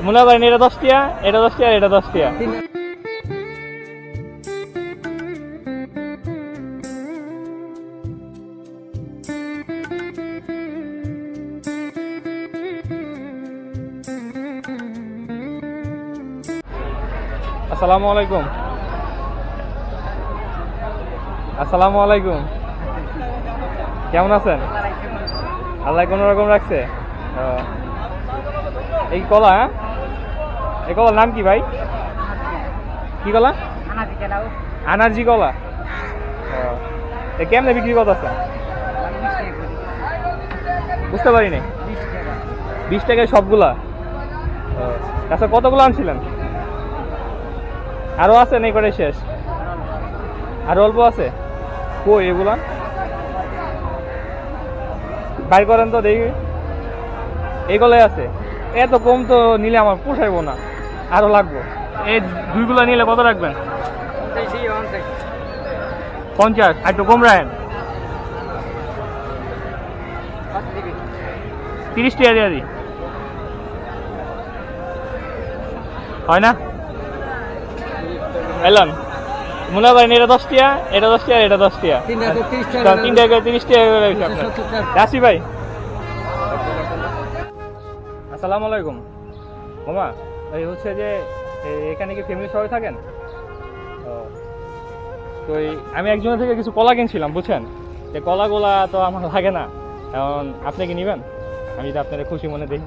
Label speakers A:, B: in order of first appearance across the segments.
A: মনে করেন এটা 10 টাকা, এটা 10 টাকা, এটা 10 টাকা। আসসালামু আলাইকুম। আসসালামু আলাইকুম, কেমন আছেন? আল্লাহ কোন রকম রাখছে। এই কলা, হ্যাঁ, এই কলার নাম কি ভাই? কি কলা? আনারজি কলা। কেমনে বিক্রি করতেছেন? বুঝতে পারিনি। 20 টাকায় সবগুলা? আচ্ছা, কতগুলো আনছিলেন? আরো আছে নেই করে শেষ? আরো অল্প আছে? কই এগুলা? বাইর করেন তো দেখি। এইগুলাই আছে? এত কম তো নিলে আমার পোষাইবো না, আরো লাগবো। এই দুইগুলা নিলে কত রাখবেন? 50। আর একটু কম রাখেন। 30 টাকা দিয়ে দিই, হয় না? এলাম মনে করেন এটা 10 টাকা, এটা 10 টাকা, এটা 10 টাকা, 3 টাকা 30 টাকা করে রাখছি ভাই। আসসালামু আলাইকুম মামা। এই হচ্ছে যে এখানে কি ফ্যামিলি সবাই থাকেন? তো আমি একজনের থেকে কিছু কলা কিনছিলাম, বুঝছেন? যে কলাগুলা তো আমার লাগে না, এখন আপনি কি নেবেন? আমি যদি আপনার খুশি মনে দিই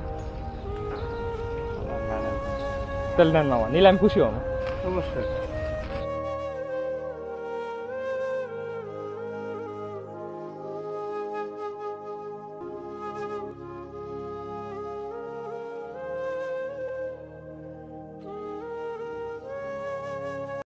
A: তাহলে নেন মামা, নিলে আমি খুশি হব।
B: অবশ্যই।